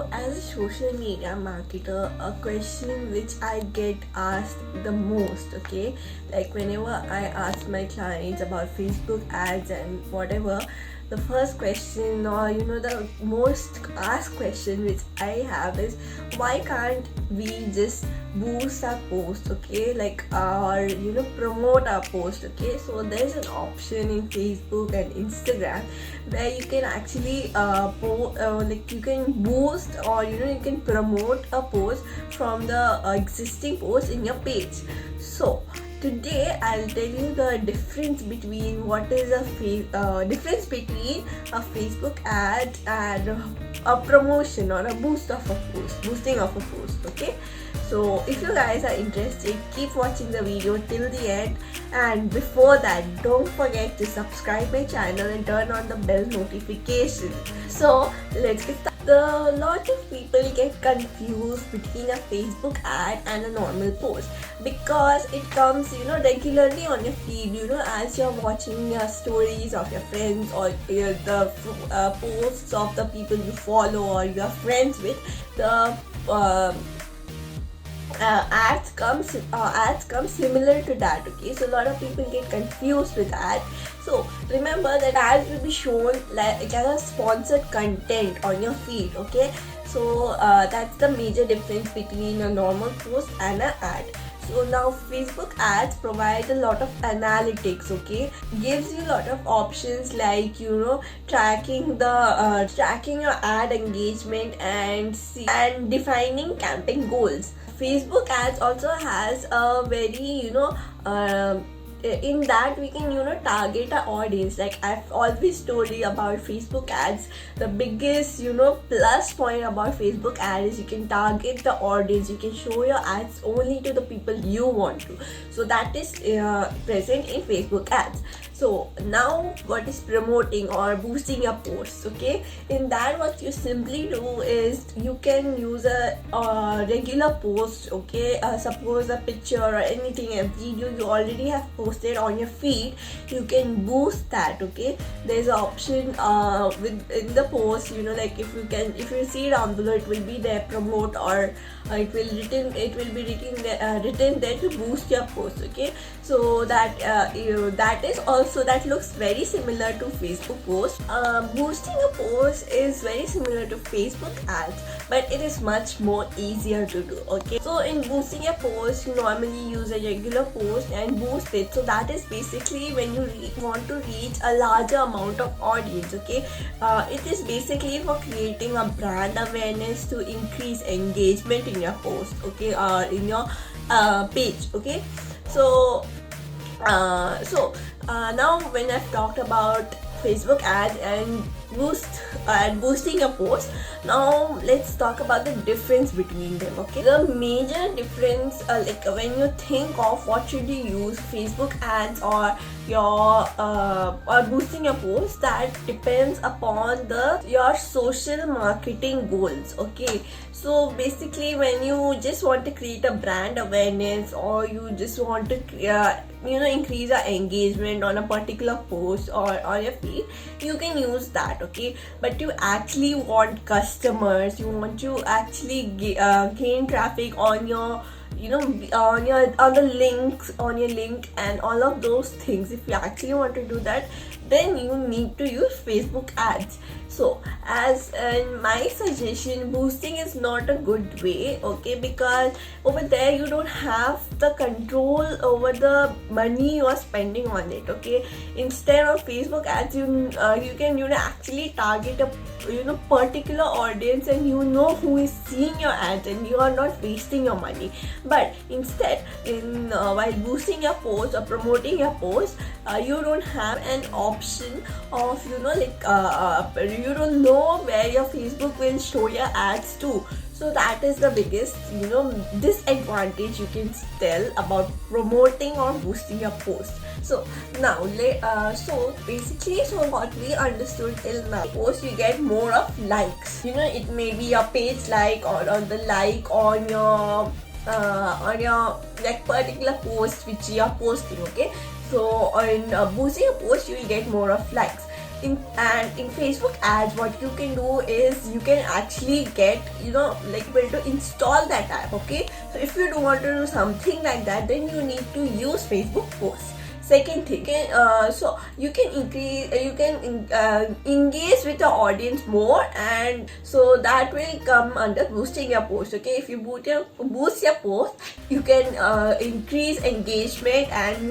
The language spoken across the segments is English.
So, as a social media marketer, a question which I get asked the most, okay, like whenever I ask my clients about Facebook ads and whatever, the first question, or the most asked question which I have is, why can't we just boost our post, okay, like, or promote our post, okay? So there's an option in Facebook and Instagram where you can actually like you can boost, or you can promote a post from the existing post in your page. So today I'll tell you the difference between difference between a Facebook ad and a promotion or a boosting of a post, okay? So if you guys are interested, keep watching the video till the end, and before that, don't forget to subscribe my channel and turn on the bell notification. So let's get started. A lot of people get confused between a Facebook ad and a normal post because it comes regularly on your feed, as you're watching your stories of your friends, or the posts of the people you follow or you're friends with. The ads come similar to that, okay? So a lot of people get confused with that. So remember that ads will be shown like as a sponsored content on your feed, okay? So that's the major difference between a normal post and an ad. So now Facebook ads provide a lot of analytics, okay? Gives you a lot of options like tracking your ad engagement and defining campaign goals. Facebook ads also has a very in that we can target our audience. Like I've always told you about Facebook ads, the biggest plus point about Facebook ad is you can target the audience. You can show your ads only to the people you want to. So that is present in Facebook ads. So now what is promoting or boosting your posts, okay? In that, what you simply do is you can use a regular post, okay? Suppose a picture or anything, a video you already have posted on your feed, you can boost that, okay? There's an option within the post, like if you see down below, it will be there, promote, or it will be written there to boost your post, okay? So that that looks very similar to Facebook post. Boosting a post is very similar to Facebook ads, but it is much more easier to do, okay? So in boosting a post, you normally use a regular post and boost it. So that is basically when you want to reach a larger amount of audience, okay? It is basically for creating a brand awareness to increase engagement in your post, okay, or in your page, okay? So now when I've talked about Facebook ads and boosting your post, now let's talk about the difference between them, okay? The major difference, like when you think of what should you use, Facebook ads or your or boosting your post, that depends upon your social marketing goals, okay? So basically, when you just want to create a brand awareness, or you just want to increase your engagement on a particular post or on your feed, you can use that, okay? But you actually want customers, you want to actually gain traffic on your on the links on your link and all of those things. If you actually want to do that, then you need to use Facebook ads. So as in my suggestion, boosting is not a good way, okay? Because over there you don't have the control over the money you are spending on it, okay? Instead of Facebook ads, you can actually target a particular audience, and who is seeing your ads, and you are not wasting your money. But instead, in while boosting your post or promoting your post, you don't have an option of you don't know where your Facebook will show your ads to. So that is the biggest disadvantage you can tell about promoting or boosting your post. So now so what we understood till now, post you get more of likes. It may be your page like, or on the like on your like particular post which you are posting, okay? So on boosting a post, you will get more of likes. in Facebook ads, what you can do is you can actually get, like, able to install that app. Okay, so if you don't want to do something like that, then you need to use Facebook posts. Second thing, so you can engage with the audience more, and so that will come under boosting your post. Okay, if you boost your post, you can increase engagement, and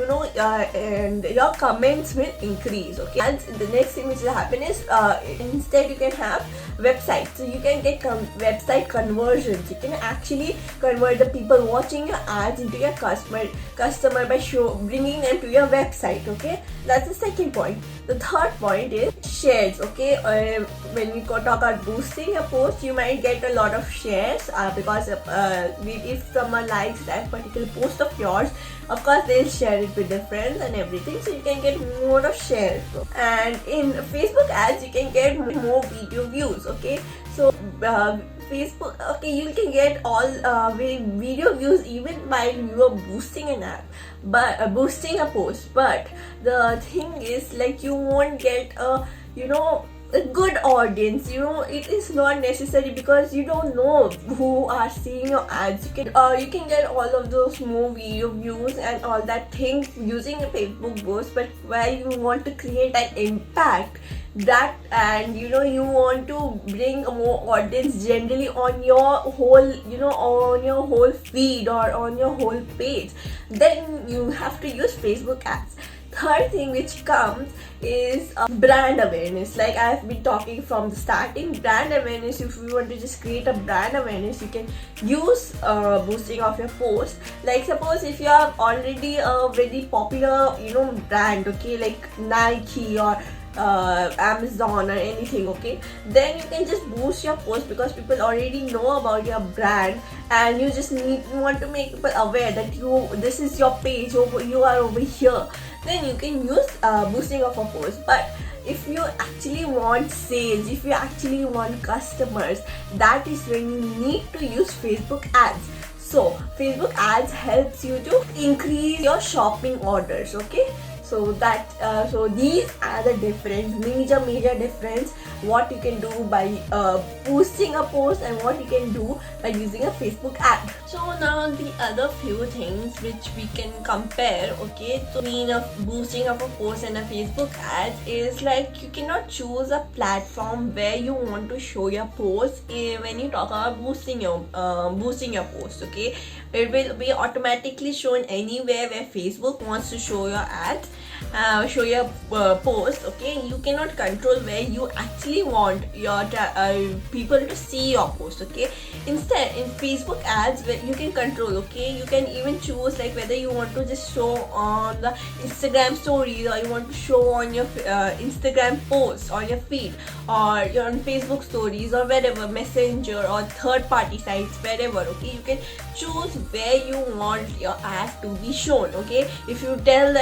and your comments will increase. Okay, and the next thing which will happen is instead you can have websites, so you can get website conversions. You can actually convert the people watching your ads into your customer by bringing them to your website. Okay, that's the second point. The third point is shares. Okay, when we talk about boosting a post, you might get a lot of shares because if someone likes that particular post of yours, of course they'll share it with their friends and everything, so you can get more of shares. And in Facebook ads, you can get more video views. Okay, so Facebook, okay, you can get all video views even while you are boosting an app, but boosting a post. But the thing is, like, you won't get a good audience. It is not necessary, because you don't know who are seeing your ads. You can get all of those more video views and all that thing using a Facebook boost, but where you want to create an impact, that, and you want to bring a more audience generally on your whole on your whole feed or on your whole page, then you have to use Facebook ads. Third thing which comes is brand awareness. Like I've been talking from the starting, brand awareness. If you want to just create a brand awareness, you can use boosting of your post. Like suppose if you are already a very popular brand, okay, like Nike or Amazon or anything, okay, then you can just boost your post, because people already know about your brand, and you just want to make people aware that this is your page, you are over here. Then you can use boosting of a post. But if you actually want sales, if you actually want customers, that is when you need to use Facebook ads. So Facebook ads helps you to increase your shopping orders. Okay, so that so these are the major difference what you can do by boosting a post and what you can do by using a Facebook ad. So now the other few things which we can compare, okay, so between a boosting of a post and a Facebook ad is like you cannot choose a platform where you want to show your post when you talk about boosting your post. Okay, it will be automatically shown anywhere where Facebook wants to show your ads, show your post. Okay, you cannot control where you actually want your people to see your post. Okay, instead in Facebook ads, where you can control, okay, you can even choose like whether you want to just show on the Instagram stories, or you want to show on your Instagram posts on your feed, or you're on Facebook stories, or wherever, Messenger or third party sites, wherever. Okay, you can choose where you want your ad to be shown. Okay, if you tell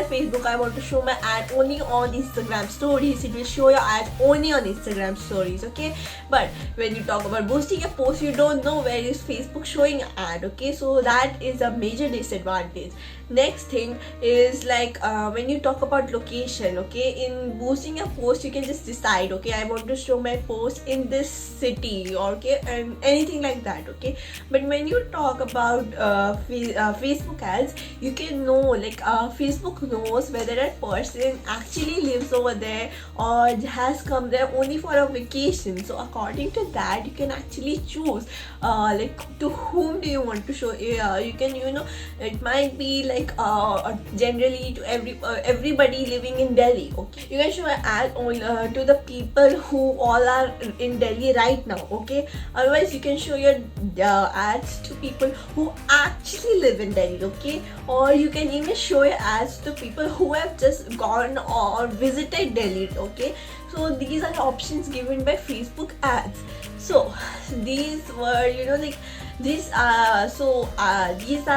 Facebook, I want to show my ad only on Instagram stories, it will show your ad only on Instagram stories. Okay, but when you talk about boosting a post, you don't know where is Facebook showing your ad. Okay, so that is a major disadvantage. Next thing is like when you talk about location. Okay, in boosting a post, you can just decide, okay, I want to show my post in this city, okay, and anything like that. Okay, but when you talk about Facebook ads, you can know, like Facebook knows whether a person actually lives over there or has come there only for a vacation. So according to that, you can actually choose like to whom do you want to show. You can, it might be like generally to everybody living in Delhi. Okay, you can show an ad only to the people who all are in Delhi right now. Okay, otherwise you can show your ads to people who actually live in Delhi. Okay, or you can even show your ads to people who have just gone or visited Delhi. Okay, so these are the options given by Facebook ads. So these were, these are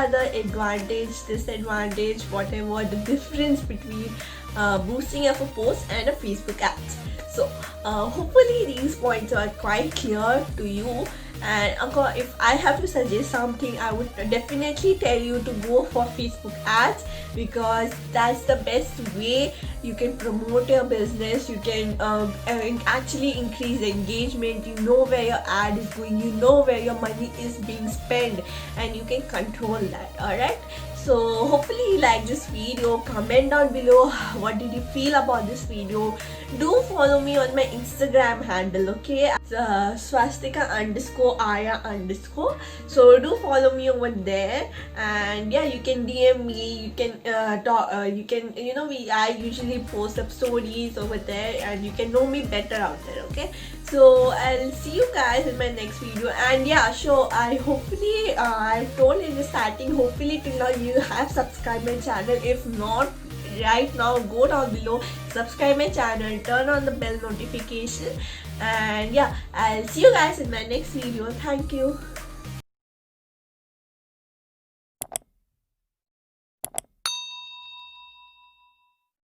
the advantage, disadvantage, whatever the difference between boosting of a post and a Facebook ads. So hopefully these points are quite clear to you. And if I have to suggest something, I would definitely tell you to go for Facebook ads, because that's the best way you can promote your business. You can actually increase engagement. You know where your ad is going, you know where your money is being spent, and you can control that. Alright, so hopefully you like this video. Comment down below what did you feel about this video. Do follow me on my Instagram handle, okay? Swastika_Aya_. So do follow me over there, and yeah, you can DM me. You can talk. You can, I usually post up stories over there, and you can know me better out there. Okay. So I'll see you guys in my next video. And yeah, sure, I've told in the starting, hopefully till now you have subscribed my channel. If not, right now go down below, subscribe my channel, turn on the bell notification, and yeah, I'll see you guys in my next video. Thank you.